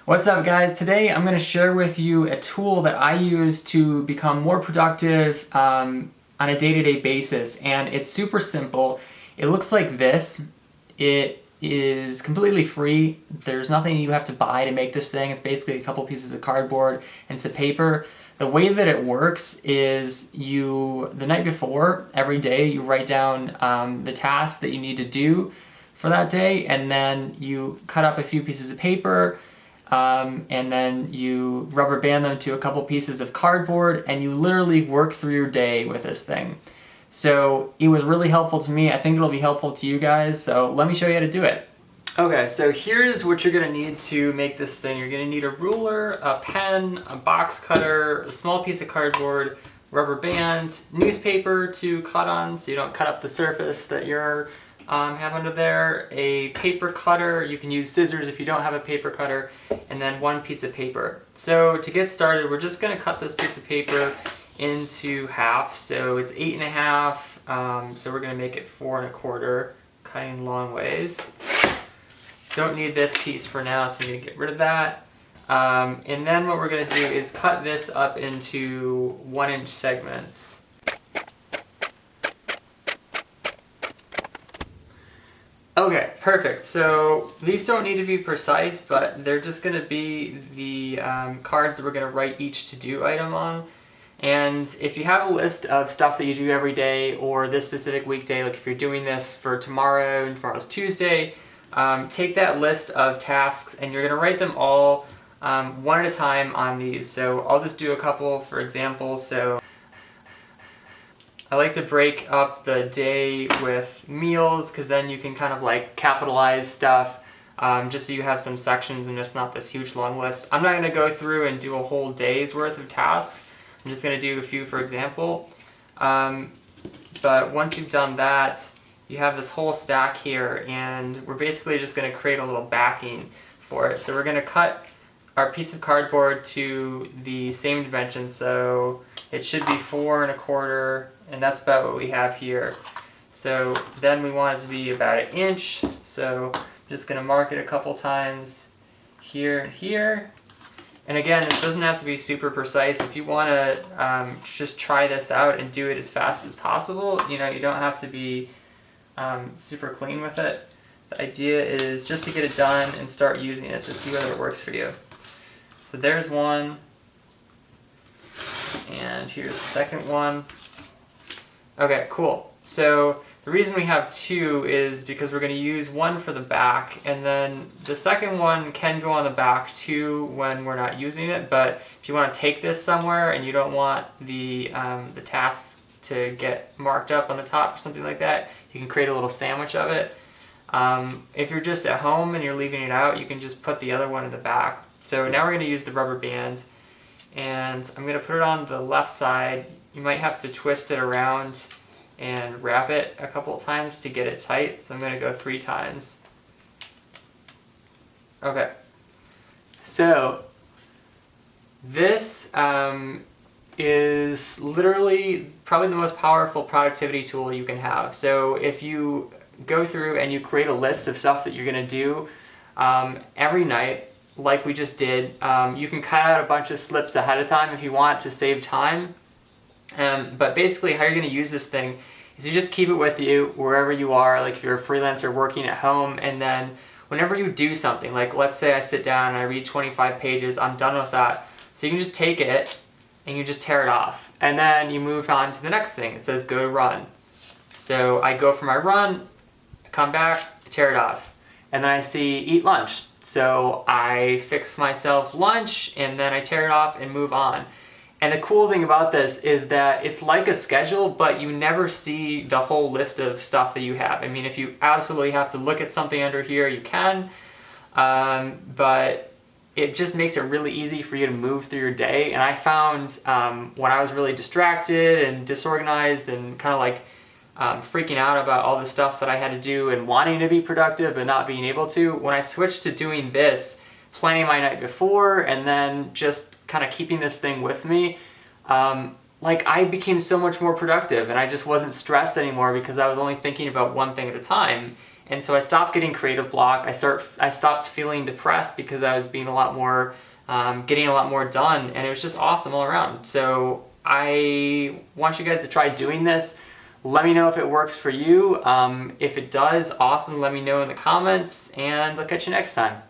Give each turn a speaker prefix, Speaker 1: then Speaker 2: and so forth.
Speaker 1: What's up guys? Today I'm going to share with you a tool that I use to become more productive on a day-to-day basis, and it's super simple. It looks like this. It is completely free. There's nothing you have to buy to make this thing. It's basically a couple pieces of cardboard and some paper. The way that it works is the night before, every day, you write down the tasks that you need to do for that day, and then you cut up a few pieces of paper, and then you rubber band them to a couple pieces of cardboard, and you literally work through your day with this thing. So it was really helpful to me. I think it'll be helpful to you guys, so let me show you how to do it. Okay, so here's what you're gonna need to make this thing. You're gonna need a ruler, a pen, a box cutter, a small piece of cardboard, rubber band, newspaper to cut on so you don't cut up the surface that you're have under there, a paper cutter. You can use scissors if you don't have a paper cutter, and then one piece of paper. So to get started, we're just gonna cut this piece of paper into half. So it's 8.5, so we're gonna make it 4.25, cutting long ways. Don't need this piece for now, so I'm gonna get rid of that. And then what we're gonna do is cut this up into 1-inch segments. Okay, perfect. So these don't need to be precise, but they're just gonna be the cards that we're gonna write each to-do item on. And if you have a list of stuff that you do every day or this specific weekday, like if you're doing this for tomorrow and tomorrow's Tuesday, take that list of tasks and you're gonna write them all one at a time on these. So I'll just do a couple for example. So I like to break up the day with meals because then you can kind of like capitalize stuff just so you have some sections and it's not this huge long list. I'm not gonna go through and do a whole day's worth of tasks. I'm just gonna do a few for example. But once you've done that, you have this whole stack here, and we're basically just gonna create a little backing for it. So we're gonna cut our piece of cardboard to the same dimension, so it should be 4.25, and that's about what we have here. So then we want it to be about 1 inch, so I'm just gonna mark it a couple times here and here. And again, this doesn't have to be super precise. If you wanna just try this out and do it as fast as possible, you don't have to be super clean with it. The idea is just to get it done and start using it to see whether it works for you. So there's one, and here's the second one. Okay, cool. So the reason we have two is because we're going to use one for the back, and then the second one can go on the back too when we're not using it. But if you want to take this somewhere and you don't want the task to get marked up on the top or something like that, you can create a little sandwich of it. If you're just at home and you're leaving it out, you can just put the other one in the back. So now we're going to use the rubber band, and I'm going to put it on the left side. You might have to twist it around and wrap it a couple times to get it tight. So I'm going to go 3 times. Okay. So this is literally probably the most powerful productivity tool you can have. So if you go through and you create a list of stuff that you're going to do every night, like we just did, you can cut out a bunch of slips ahead of time if you want to save time. But basically how you're going to use this thing is you just keep it with you wherever you are, like if you're a freelancer working at home, and then whenever you do something, like let's say I sit down and I read 25 pages, I'm done with that. So you can just take it and you just tear it off. And then you move on to the next thing. It says go run. So I go for my run, I come back, tear it off. And then I see eat lunch. So I fix myself lunch and then I tear it off and move on. And the cool thing about this is that it's like a schedule, but you never see the whole list of stuff that you have. I mean, if you absolutely have to look at something under here, you can, but it just makes it really easy for you to move through your day. And I found when I was really distracted and disorganized and kind of like freaking out about all the stuff that I had to do and wanting to be productive and not being able to, when I switched to doing this, planning my night before and then just kind of keeping this thing with me, like I became so much more productive and I just wasn't stressed anymore because I was only thinking about one thing at a time. And so I stopped getting creative block. I stopped feeling depressed because I was being a lot more, getting a lot more done, and it was just awesome all around. So I want you guys to try doing this. Let me know if it works for you. If it does, awesome, let me know in the comments, and I'll catch you next time.